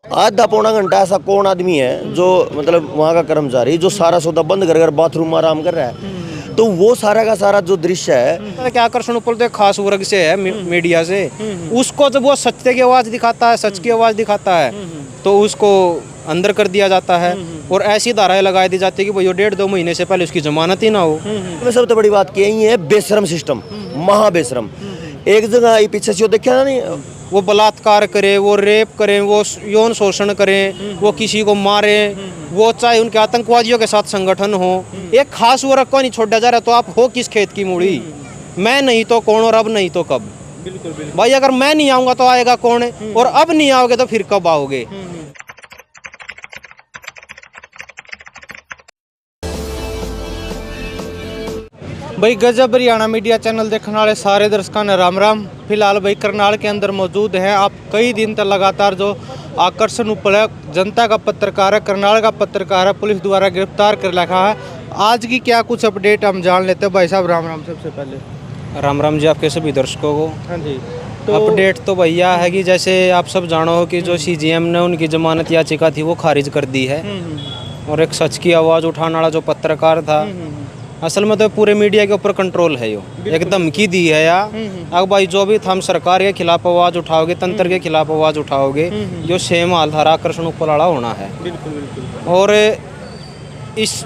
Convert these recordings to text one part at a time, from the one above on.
आधा पौना घंटा ऐसा कौन आदमी है जो मतलब वहाँ का कर्मचारी जो सारा सौदा बंद कर बाथरूम में आराम कर रहा है, तो वो सारा का सारा जो दृश्य है क्या आकर्षण उपल तो एक खास वर्ग से है मीडिया से, उसको जब वो सत्य की आवाज दिखाता है, सच की आवाज दिखाता है, तो उसको अंदर कर दिया जाता है और ऐसी धाराएं लगा दी जाती है कि भाई 1.5-2 महीने से पहले उसकी जमानत ही ना हो। में सबसे बड़ी बात यही है, बेशरम सिस्टम, महाबेशरम। एक जगह पीछे से देखा ना, नहीं वो बलात्कार करे, वो रेप करें, वो यौन शोषण करें, वो किसी को मारे, वो चाहे उनके आतंकवादियों के साथ संगठन हो, एक खास वर्ग को नहीं छोड़ा जा रहा। तो आप हो किस खेत की मूड़ी? मैं नहीं तो कौन और अब नहीं तो कब? बिल्कुल भाई, अगर मैं नहीं आऊंगा तो आएगा कौन? और अब नहीं आओगे तो फिर कब आओगे? भाई गजब हरियाणा मीडिया चैनल देखने वाले सारे दर्शकों ने राम राम। फिलहाल भाई करनाल के अंदर मौजूद हैं। आप कई दिन तक लगातार जो आकर्षण उपल जनता का पत्रकार है, करनाल का पत्रकार है, पुलिस द्वारा गिरफ्तार कर रखा है। आज की क्या कुछ अपडेट हम जान लेते हैं। भाई साहब राम राम। सबसे पहले राम राम जी आपके सभी दर्शकों को। हाँ जी। तो अपडेट तो भैया है कि जैसे आप सब जानो हो कि जो सीजीएम ने उनकी जमानत याचिका थी वो खारिज कर दी है, और एक सच की आवाज़ उठाने वाला जो पत्रकार था, असल में तो पूरे मीडिया के ऊपर कंट्रोल है। यो एक धमकी दी है या अब भाई जो भी हम सरकार के खिलाफ आवाज़ उठाओगे, तंत्र के खिलाफ आवाज़ उठाओगे, जो सेम हालधारा आकर्षण उपलाड़ा होना है। बिल्कुल बिल्कुल। और इस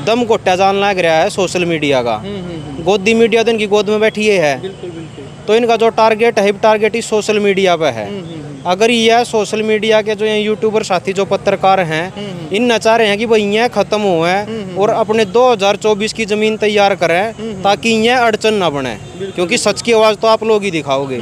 दम गोट्या जान लग रहा है सोशल मीडिया का। गोदी मीडिया तो इनकी गोद में बैठी है। बिल्कुल बिल्कुल। तो इनका जो टारगेट है, टारगेट इस सोशल मीडिया पे है। अगर यह सोशल मीडिया के जो यूट्यूबर साथी जो पत्रकार हैं, इन न चाह रहे हैं कि भाई यह खत्म हो है और अपने 2024 की जमीन तैयार करें ताकि यह अड़चन ना बने, क्योंकि सच की आवाज़ तो आप लोग ही दिखाओगे।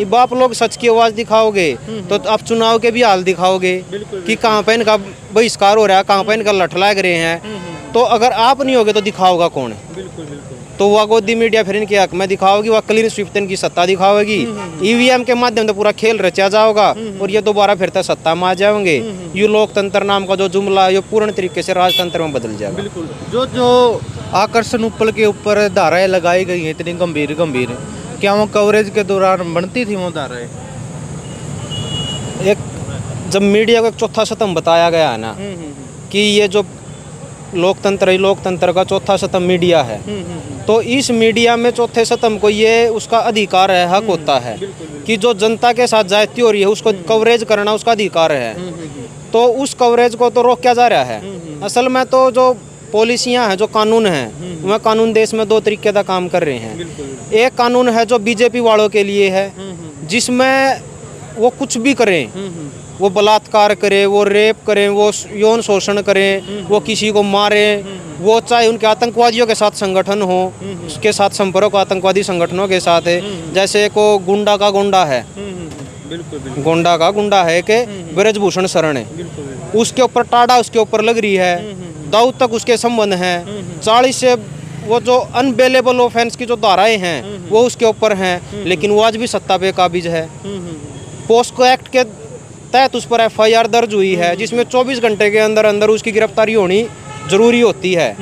अब आप लोग सच की आवाज़ दिखाओगे तो आप चुनाव के भी हाल दिखाओगे कि कहाँ पे इनका बहिष्कार हो रहा है, कहाँ पे इनका लठ लग रहे हैं। तो अगर आप नहीं होगे तो दिखाओगा कौन? बिल्कुल बिल्कुल। तो वह गोदी मीडिया फिर इनके हक में दिखाओगी, वह क्लीन स्वीप की सत्ता दिखाओगी, ईवीएम के माध्यम से पूरा खेल रचा जाओगा और ये दोबारा फिर से सत्ता में आ जाओगे। ये लोकतंत्र नाम का जो जुमला ये पूर्ण तरीके से राजतंत्र में बदल जाएगा। बिल्कुल। जो आकर्षण उपल के ऊपर धाराएं लगाई गई हैं इतनी गंभीर, क्या वो कवरेज के दौरान बनती थी वो धाराएं? एक जब मीडिया को एक चौथा स्तंभ बताया गया है ना कि ये जो लोकतंत्र का चौथा स्तंभ मीडिया है, तो इस मीडिया में चौथे स्तंभ को ये उसका अधिकार है, हक होता है कि जो जनता के साथ जाती हो रही है उसको कवरेज करना उसका अधिकार है। तो उस कवरेज को तो रोका जा रहा है। असल में तो जो पॉलिसियां हैं, जो कानून हैं, वह कानून देश में 2 तरीके का काम कर रहे हैं। एक कानून है जो बीजेपी वालों के लिए है, जिसमें वो कुछ भी करें, वो बलात्कार करें, वो रेप करें, वो यौन शोषण करें, वो किसी को मारे, वो चाहे उनके आतंकवादियों के साथ संगठन हो, उसके साथ संपर्क आतंकवादी संगठनों के साथ है। जैसे को गुंडा का गुंडा है, बिल्कुल गुंडा का गुंडा है कि ब्रजभूषण शरण है, उसके ऊपर टाड़ा उसके ऊपर लग रही है, दाऊद तक उसके संबंध हैं, 40 से वो जो अनबेलेबल ऑफेंस की जो धाराएं हैं वो उसके ऊपर हैं, लेकिन वो आज भी सत्ता पे काबिज है। पोस्को एक्ट के तहत उस पर एफआईआर दर्ज हुई है, जिसमें 24 घंटे के अंदर अंदर उसकी गिरफ्तारी होनी जरूरी होती है,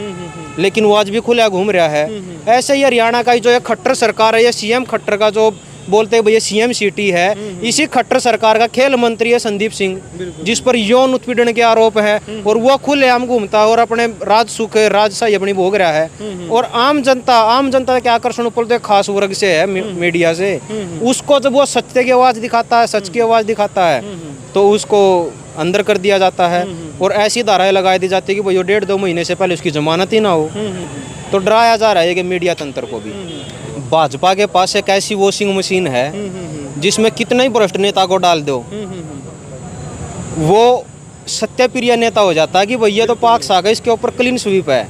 लेकिन वो आज भी खुला घूम रहा है। ऐसे ही हरियाणा का जो एक खट्टर सरकार है, ये सीएम खट्टर का जो बोलते हैं भैया सीएम सिटी है, इसी खट्टर सरकार का खेल मंत्री है संदीप सिंह, जिस पर यौन उत्पीड़न के आरोप है, और वो खुलेआम घूमता है और अपने राज सुख राजशाही अपनी भोग रहा है। और आम जनता के आकर्षण उपल तो एक खास वर्ग से है मीडिया से, उसको जब वो सत्य की आवाज़ दिखाता है, सच की आवाज़ दिखाता है, तो उसको अंदर कर दिया जाता है और ऐसी धाराएं लगा दी जाती है कि भाई 1.5-2 महीने से पहले उसकी जमानत ही ना हो। तो डराया जा रहा है कि मीडिया तंत्र को भी। भाजपा के पास एक ऐसी वॉशिंग मशीन है जिसमें कितने ही भ्रष्ट नेता को डाल दो, वो सत्यप्रिय नेता हो जाता है कि भैया तो पाक सागा, इसके ऊपर क्लीन स्वीप है।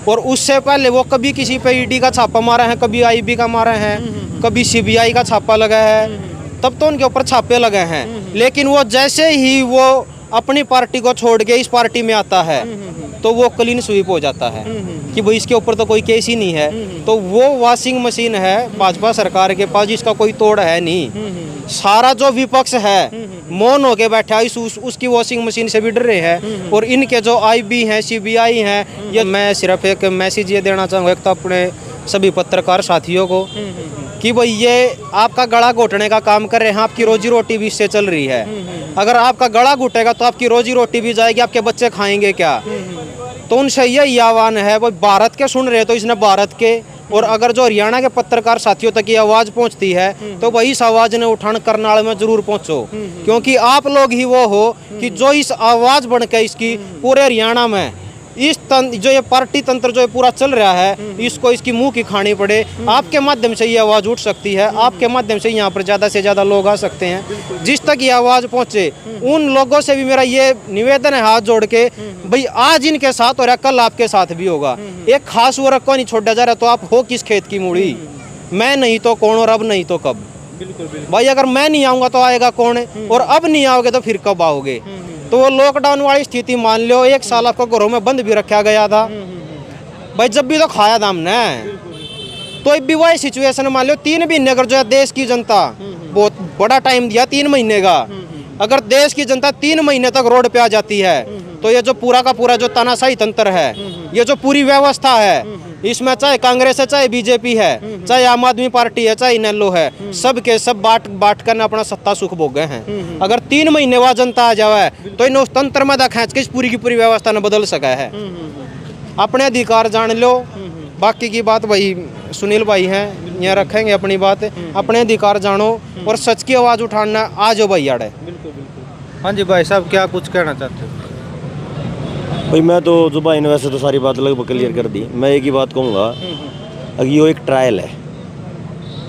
और उससे पहले वो कभी किसी पे ईडी का छापा मारा है, कभी आईबी का मारा है, कभी सीबीआई का छापा लगा है, तब तो उनके ऊपर छापे लगे हैं। लेकिन वो जैसे ही वो अपनी पार्टी को छोड़ के इस पार्टी में आता है तो वो क्लीन स्वीप हो जाता है कि भाई इसके ऊपर तो कोई केस ही नहीं है। तो वो वॉशिंग मशीन है भाजपा सरकार के पास, जिसका कोई तोड़ है नहीं। सारा जो विपक्ष है मौन होके बैठा है, उसकी वॉशिंग मशीन से भी डर रहे हैं। और इनके जो आईबी हैं, सीबीआई हैं, ये मैं सिर्फ एक मैसेज ये देना चाहूँगा एक तो अपने सभी पत्रकार साथियों को कि भाई ये आपका गला घोटने का काम कर रहे हैं, आपकी रोजी रोटी भी इससे चल रही है। अगर आपका गला घुटेगा तो आपकी रोजी रोटी भी जाएगी, आपके बच्चे खाएंगे क्या? तो उनसे यही आह्वान है, वो भारत के सुन रहे तो इसने भारत के, और अगर जो हरियाणा के पत्रकार साथियों तक ये आवाज़ पहुंचती है तो वही इस आवाज़ ने उठान करनाल में जरूर पहुंचो, क्योंकि आप लोग ही वो हो कि जो इस आवाज़ बन के इसकी पूरे हरियाणा में इस जो ये पार्टी तंत्र जो ये पूरा चल रहा है, इसको इसकी मुंह की खानी पड़े। आपके माध्यम से ये आवाज़ उठ सकती है, आपके माध्यम से यहाँ पर ज़्यादा से ज़्यादा लोग आ सकते हैं। जिस तक ये आवाज़ पहुँचे उन लोगों से भी मेरा ये निवेदन है हाथ जोड़ के, भाई आज इनके साथ हो रहा है कल आपके साथ भी होगा। एक खास वर्ग को नहीं छोड़ा जा रहा, तो आप हो किस खेत की मूड़ी? मैं नहीं तो कौन, और अब नहीं तो कब? भाई अगर मैं नहीं आऊँगा तो आएगा कौन, और अब नहीं आओगे तो फिर कब आओगे? तो वो लॉकडाउन वाली स्थिति मान लो, 1 साल आपको घरों में बंद भी रखा गया था भाई, जब भी तो खाया था हमने। तो अब भी वही सिचुएशन मान लो, 3 महीने अगर जो है देश की जनता, बहुत बड़ा टाइम दिया 3 महीने का, अगर देश की जनता 3 महीने तक रोड पे आ जाती है तो ये जो पूरा का पूरा जो तानाशाही तंत्र है, ये जो पूरी व्यवस्था है, इसमें चाहे कांग्रेस है, चाहे बीजेपी है, चाहे आम आदमी पार्टी है, चाहे इनेलो है, सब के सब बांट कर अपना सत्ता सुख भोगे हैं। अगर 3 महीने बाद जनता आ जावे तो इन उस तंत्र में खींच के इस पूरी की पूरी व्यवस्था ने बदल सका है। अपने अधिकार जान लो, बाकी की बात वही सुनील भाई हैं, यहाँ रखेंगे अपनी बात। अपने अधिकार जानो और सच की आवाज़ उठाना आ जाओ भाई आड़े। हाँ जी भाई साहब, क्या कुछ कहना चाहते हो? भाई मैं तो जो भाई ने वैसे तो सारी बात लगभग क्लियर कर दी। मैं एक ही बात कहूँगा, अगर ये एक ट्रायल है,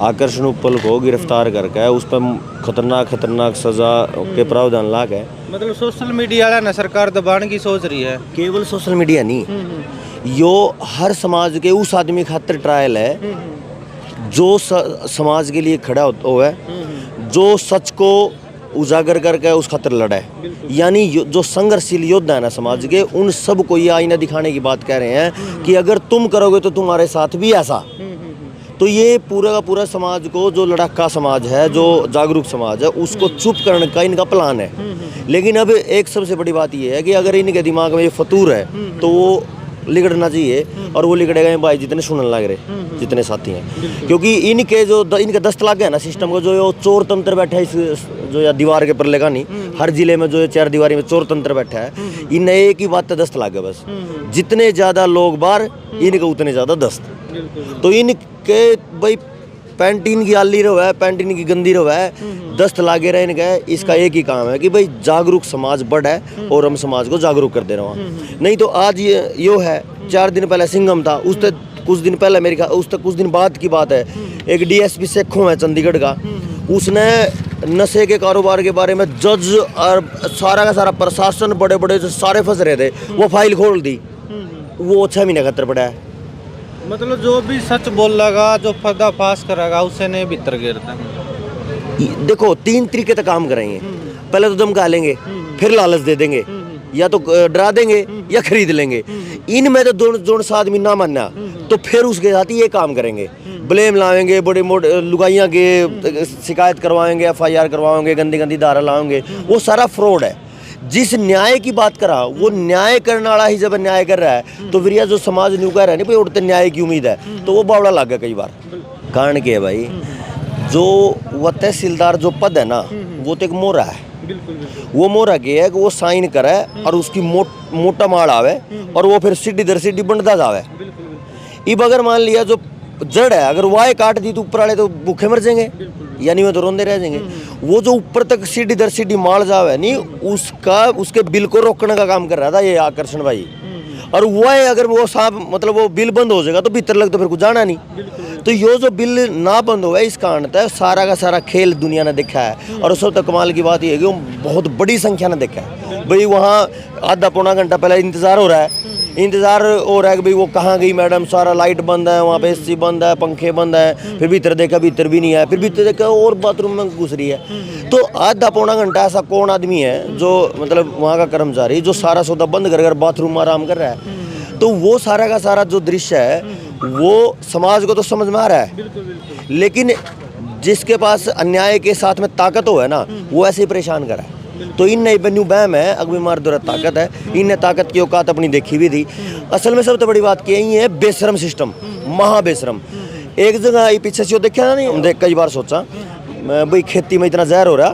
आकर्षण उपल को गिरफ्तार करके उस पर खतरनाक सजा के प्रावधान लाग है। मतलब सोशल मीडिया वाला ना सरकार दबाने की सोच रही है। केवल सोशल मीडिया नहीं, यो हर समाज के उस आदमी खातिर ट्रायल है जो समाज के लिए खड़ा हो है, जो सच को उजागर करके उस खातिर लड़ा है। यानी जो संघर्षशील योद्धा है ना समाज के, उन सब को ये आईना दिखाने की बात कह रहे हैं कि अगर तुम करोगे तो तुम्हारे साथ भी ऐसा। तो ये पूरा का पूरा समाज को, जो लड़ाका समाज है, जो जागरूक समाज है, उसको चुप करने का इनका प्लान है। लेकिन अब एक सबसे बड़ी बात ये है कि अगर इनके दिमाग में ये फतूर है तो वो लिगड़ना चाहिए, और वो लिगड़ेगा भाई जितने सुनने लग रहे, जितने साथी हैं। क्योंकि इनके जो इनके दस्त लग गए ना सिस्टम को, जो ये चोर तंत्र बैठा है इस जो या दीवार के परले का नहीं, हर जिले में जो 4 दीवारी में चोर तंत्र बैठा है, इन एक ही बात दस्त लग गए बस। जितने ज़्यादा लोग बाहर, इनके उतने ज़्यादा दस्त। तो इनके भाई पैंटीन की आली रहो है, पैंटीन की गंदी रहो है, दस्त लागे रहे इनका। इसका एक ही काम है कि भाई जागरूक समाज बड़ा है और हम समाज को जागरूक कर दे रहे हैं। नहीं तो आज ये यो है, 4 दिन पहले सिंघम था, उस तक कुछ दिन पहले मेरे का, उस तक कुछ दिन बाद की बात है, एक डीएसपी सेखों है चंडीगढ़ का, उसने नशे के कारोबार के बारे में जज और सारा का सारा प्रशासन, बड़े बड़े जो सारे फंस रहे थे, वो फाइल खोल दी। वो 6 महीने खतर पड़ा है। मतलब जो भी सच बोल लगा, जो पर्दाफाश करेगा, उसे नहीं भीतर गिरता। देखो 3 तरीके से काम करेंगे। पहले तो धमका लेंगे, फिर लालच दे देंगे, या तो डरा देंगे या खरीद लेंगे। इनमें तो जोन सा आदमी ना मानना तो फिर उसके साथ ये काम करेंगे, ब्लेम लाएंगे, बड़े मोटे लुगाइयाँ के शिकायत करवाएंगे, FIR करवाएंगे, गंदी गंदी धारा लाएंगे। वो सारा फ्रॉड है। जिस न्याय की बात करा, वो न्याय करने वाला ही जब न्याय कर रहा है तो फिर यह जो समाज न्यू कह रहा है नहीं भाई उड़ते न्याय की उम्मीद है, तो वो बावड़ा लग गया कई बार। कारण क्या है भाई, जो वह तहसीलदार जो पद है ना, वो तो एक मोहरा है। वो मोहरा क्या है कि वो साइन करे और उसकी मोटा माल आवे और वो फिर सीढ़ी दर सीढ़ी बढ़ता जावे। अब अगर मान लिया जो जड़ है, अगर वाह काट दी तो ऊपर वाले तो भूखे मर जाएंगे, यानी वो तो रोंदे रह जाएंगे। वो जो ऊपर तक सीढ़ी दर सीढ़ी माल जावे नहीं, उसके बिल को रोकने का काम कर रहा था ये आकर्षण भाई। और वह अगर वो साहब मतलब वो बिल बंद हो जाएगा तो भीतर लग तो फिर कुछ जाना नहीं। तो ये जो बिल ना बंद हुआ है, इस कारण तक सारा का सारा खेल दुनिया ने देखा है। और सब तक कमाल की बात ये है कि वो बहुत बड़ी संख्या ने देखा है भाई। वहाँ आधा पौना घंटा पहले इंतज़ार हो रहा है कि भाई वो कहाँ गई मैडम, सारा लाइट बंद है, वहाँ पे AC बंद है, पंखे बंद है। फिर भीतर देखा, भीतर भी नहीं है, फिर भीतर देखा और बाथरूम में घुस रही है। तो आधा पौना घंटा ऐसा कौन आदमी है जो मतलब वहाँ का कर्मचारी जो सारा सौदा बंद कर बाथरूम में आराम कर रहा है। तो वो सारा का सारा जो दृश्य है वो समाज को तो समझ में आ रहा है, लेकिन जिसके पास अन्याय के साथ में ताकत हो है ना, वो ऐसे ही परेशान करा है। तो इन नई बन्यू बैम है, अगवी मार दो ताकत है, इनने ताकत की औकात अपनी देखी भी थी। असल में सबसे बड़ी बात यही है, बेशरम सिस्टम, महाबेशरम। एक जगह ये पीछे से देखा ना, नहीं हम देख कई बार सोचा मैं भाई खेती में इतना जहर हो रहा,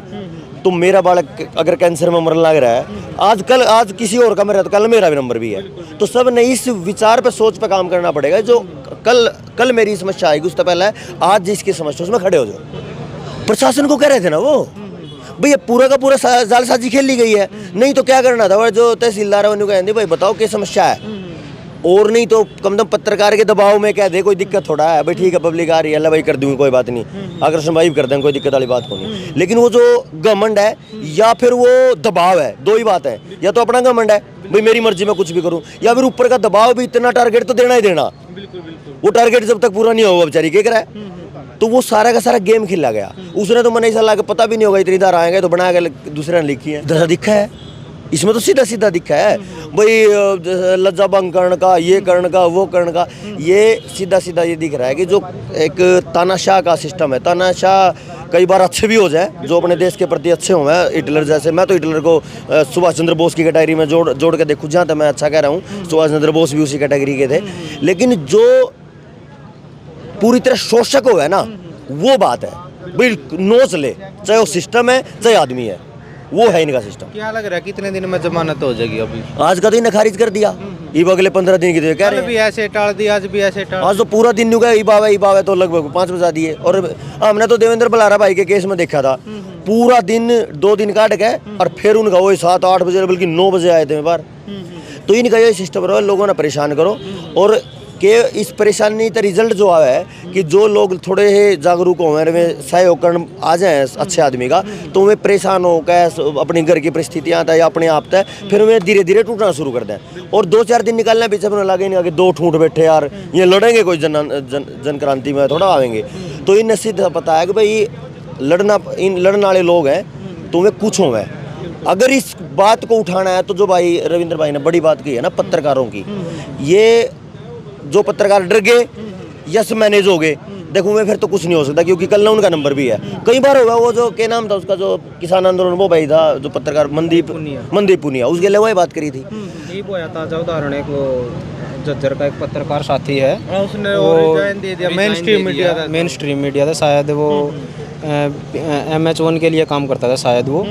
तो मेरा बालक अगर कैंसर में मरने लग रहा है, आज किसी और का मर रहा है तो कल मेरा भी नंबर भी है। तो सब ने इस विचार पे, सोच पे काम करना पड़ेगा, जो कल मेरी समस्या आएगी उससे पहले आज जिसकी समस्या उसमें खड़े हो जाओ। प्रशासन को कह रहे थे ना वो भैया पूरा का पूरा जालसाजी खेल ली गई है, नहीं तो क्या करना था, और जो तहसीलदार है उन्होंने कहा भाई बताओ क्या समस्या है, और नहीं तो कम से कम पत्रकार के दबाव में कह दे कोई दिक्कत थोड़ा है भाई, ठीक है पब्लिक आ रही है, अल्लाह भाई कर दूंगी कोई बात नहीं, आकर्षण भाई कर देंगे कोई दिक्कत वाली बात को नहीं। लेकिन वो जो घमंड है या फिर वो दबाव है, दो ही बात है, या तो अपना घमंड है भाई मेरी मर्जी में कुछ भी करूं, या फिर ऊपर का दबाव भी, इतना टारगेट तो देना ही देना, वो टारगेट जब तक पूरा नहीं होगा बेचारी क्या करा है। तो वो सारा का सारा गेम खेला गया, उसने तो मैंने ऐसा लगा पता भी नहीं होगा इतनी दार आएंगे तो बना के दूसरे ने लिखी है, दसा दिखा है इसमें, तो सीधा सीधा दिखा है भाई लज्जा भंग करण का, ये करण का, वो करण का, ये सीधा सीधा ये दिख रहा है कि जो एक तानाशाह का सिस्टम है, तानाशाह कई बार अच्छे भी हो जाए, जो अपने देश के प्रति अच्छे हों, हिटलर जैसे, मैं तो हिटलर को सुभाष चंद्र बोस की कैटेगरी में जोड़ के देखूँ, जहाँ तक मैं अच्छा कह रहा हूँ, सुभाष चंद्र बोस भी उसी कैटेगरी के थे। लेकिन जो पूरी तरह शोषक हो है ना, वो बात है भाई, नोच ले, चाहे वो सिस्टम है चाहे आदमी है, वो है इनका सिस्टम। क्या लग रहा है कितने दिन में जमानत हो जाएगी? अभी आज का तो इन्हें खारिज कर दिया, ये अगले 15 दिन की तो कह रहे हैं, भी ऐसे टाल दिया, आज भी ऐसे टाल, आज तो पूरा दिन हो गया, इबावे तो लगभग 5 बजा दिए। और हमने तो देवेंद्र बलारा भाई के केस में देखा था, पूरा दिन 2 दिन काट गए और फिर उनका वही 7-8 बजे बल्कि 9 बजे आए थे बार। तो इनका ये सिस्टम रहो, लोगों ने परेशान करो, और कि इस परेशानी का रिजल्ट जो आया है कि जो लोग थोड़े जागरूक हो में सहयोग करने आ जाए अच्छे आदमी का, तो वे परेशान हो कैसे अपने घर की परिस्थितियाँ आता है या अपने आप तय, फिर वे धीरे धीरे टूटना शुरू कर दें। और 2-4 दिन निकालने पीछे अपने लगे नहीं, आगे 2 ठूंठ बैठे यार ये लड़ेंगे कोई जन क्रांति में थोड़ा आवेंगे। तो इन्हें सीधा पता है कि भाई लड़ने वाले लोग हैं तो वे कुछ हों। अगर इस बात को उठाना है तो जो भाई रविंद्र भाई ने बड़ी बात की है ना पत्रकारों की, ये जो पत्रकार डर गए यस मैनेज हो गए, देखो मैं फिर तो कुछ नहीं हो सकता, क्योंकि कल ना उनका नंबर भी है। कई बार होगा, वो जो क्या नाम था उसका जो किसान आंदोलन वो भाई था जो पत्रकार मनदीप पुनिया, उसके लिए वही बात करी थी। ये बोया ताजा उदाहरण एक वो जज्जर का एक पत्रकार साथी है, उसने मेन स्ट्रीम मीडिया था शायद, वो MH1 के लिए काम करता था शायद वो,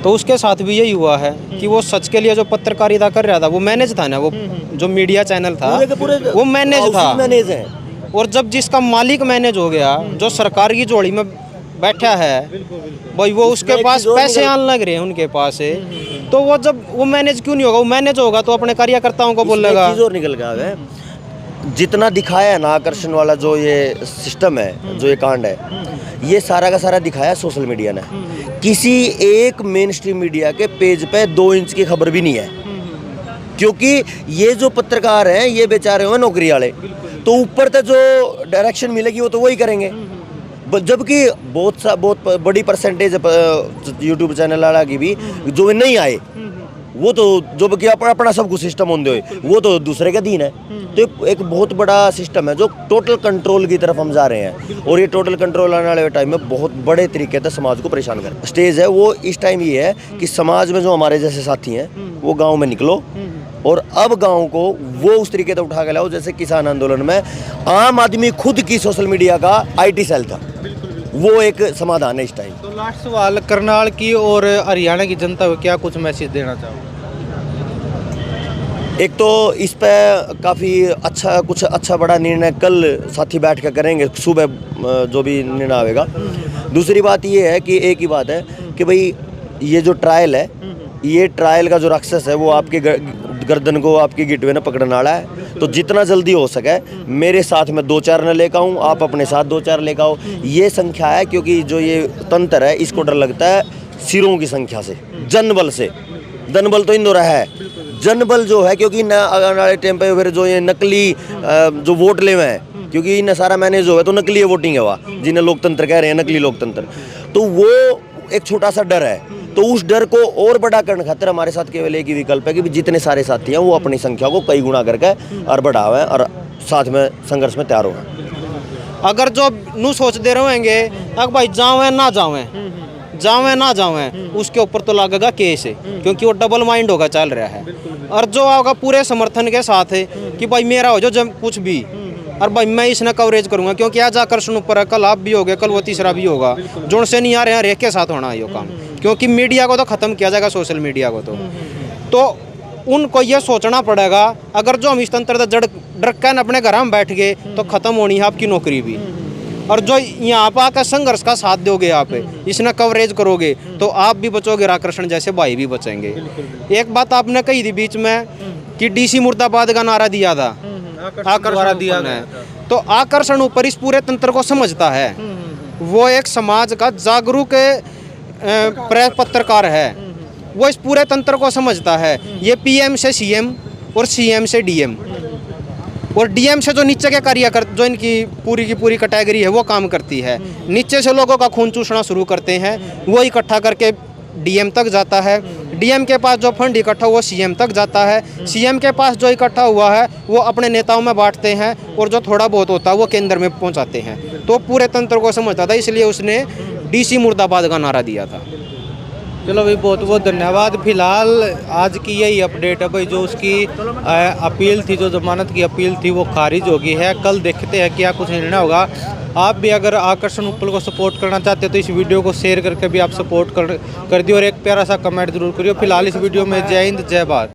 तो उसके साथ भी यही हुआ है कि वो सच के लिए जो पत्रकारिता कर रहा था, वो मैनेज था ना, वो जो मीडिया चैनल था वो मैनेज था। और जब जिसका मालिक मैनेज हो गया, जो सरकार की जोड़ी में बैठा है भाई, वो उसके पास पैसे आने लग रहे हैं उनके पास है, तो वो जब वो मैनेज क्यों नहीं होगा? वो मैनेज होगा तो अपने कार्यकर्ताओं को बोलेगा। और निकल गया जितना दिखाया है ना आकर्षण वाला जो ये सिस्टम है, जो ये कांड है, ये सारा का सारा दिखाया सोशल मीडिया ने। किसी एक मेन स्ट्रीम मीडिया के पेज पे 2 इंच की खबर भी नहीं है, क्योंकि ये जो पत्रकार हैं ये बेचारे हुए नौकरी वाले, तो ऊपर तक जो डायरेक्शन मिलेगी वो तो वही करेंगे। जबकि बहुत बड़ी परसेंटेज यूट्यूब चैनल वाला की भी जो नहीं आए, वो तो जो कि अपना सब कुछ सिस्टम होंगे हुए, वो तो दूसरे का दीन है। तो एक बहुत बड़ा सिस्टम है जो टोटल कंट्रोल की तरफ हम जा रहे हैं, और ये टोटल कंट्रोल आने वाले टाइम में बहुत बड़े तरीके से समाज को परेशान कर स्टेज है। वो इस टाइम ये है कि समाज में जो हमारे जैसे साथी हैं वो गाँव में निकलो, और अब गाँव को वो उस तरीके से उठा के लाओ जैसे किसान आंदोलन में आम आदमी खुद की सोशल मीडिया का IT सेल था, वो एक समाधान है इस टाइम। तो लास्ट सवाल, करनाल की और हरियाणा की जनता को क्या कुछ मैसेज देना चाहोगे? एक तो इस पे काफ़ी अच्छा बड़ा निर्णय कल साथी बैठ कर करेंगे, सुबह जो भी निर्णय आएगा। दूसरी बात ये है कि एक ही बात है कि भाई ये जो ट्रायल है, ये ट्रायल का जो राक्षस है वो आपके गर्दन को आपकी गिटवे ने पकड़ने वाला है। तो जितना जल्दी हो सके मेरे साथ में 2-4 न लेकर आऊँ, आप अपने साथ 2-4 लेकर आओ। ये संख्या है क्योंकि जो ये तंत्र है इसको डर लगता है सिरों की संख्या से, जनबल से। जनबल तो इंदौर है, जनबल जो है क्योंकि न आने वाले टाइम पे फिर जो ये नकली जो वोट ले हुए हैं, क्योंकि इन सारा मैनेज हो है तो नकली वोटिंग है वहाँ, जिन्हें लोकतंत्र कह रहे हैं, नकली लोकतंत्र। तो वो एक छोटा सा डर है, तो उस डर को और बड़ा करने खातिर हमारे साथ केवल एक ही विकल्प है कि जितने सारे साथी हैं वो अपनी संख्या को कई गुना करके और बढ़ावें और साथ में संघर्ष में तैयार हों। अगर जो नू सोचते रहेंगे अगर भाई जावें ना जावें उसके ऊपर तो लगेगा केस है, क्योंकि वो डबल माइंड होगा चल रहा है। और जो होगा पूरे समर्थन के साथ है कि भाई मेरा हो जो जब कुछ भी, और भाई मैं इसने कवरेज करूंगा, क्योंकि आज आकर्षण ऊपर है, कल आप भी होगे, कल वो तीसरा भी होगा, जोड़ से नहीं आ रहे हैं, रेख के साथ होना है ये काम, क्योंकि मीडिया को तो ख़त्म किया जाएगा, सोशल मीडिया को तो उनको ये सोचना पड़ेगा, अगर जो हम इस तंत्र से डर कर अपने घर में बैठ गए तो ख़त्म होनी है आपकी नौकरी भी। और जो यहाँ पर आकर संघर्ष का साथ दोगे आप, इसने कवरेज करोगे तो आप भी बचोगे, आकर्षण जैसे भाई भी बचेंगे। एक बात आपने कही थी बीच में कि डीसी मुर्दाबाद का नारा दिया था, आकर्षण दिया है, तो आकर्षण ऊपर इस पूरे तंत्र को समझता है, वो एक समाज का जागरूक पत्रकार है, वो इस पूरे तंत्र को समझता है। ये पीएम से सीएम और सीएम से डीएम और डीएम से जो नीचे के कार्यकर्ता, जो इनकी पूरी की पूरी कैटेगरी है वो काम करती है, नीचे से लोगों का खून चूसना शुरू करते हैं, वो इकट्ठा करके डीएम तक जाता है, डीएम के पास जो फंड इकट्ठा हुआ सीएम तक जाता है, सीएम के पास जो इकट्ठा हुआ है वो अपने नेताओं में बांटते हैं, और जो थोड़ा बहुत होता है वो केंद्र में पहुंचाते हैं। तो पूरे तंत्र को समझता था, इसलिए उसने डीसी मुर्दाबाद का नारा दिया था। चलो भाई, बहुत बहुत धन्यवाद। फिलहाल आज की यही अपडेट है भाई, जो उसकी अपील थी, जो जमानत की अपील थी वो खारिज हो गई है। कल देखते हैं क्या कुछ निर्णय होगा। आप भी अगर आकर्षण उपल को सपोर्ट करना चाहते हो तो इस वीडियो को शेयर करके भी आप सपोर्ट कर दियो, और एक प्यारा सा कमेंट जरूर करियो। फिलहाल इस वीडियो में जय हिंद जय भारत।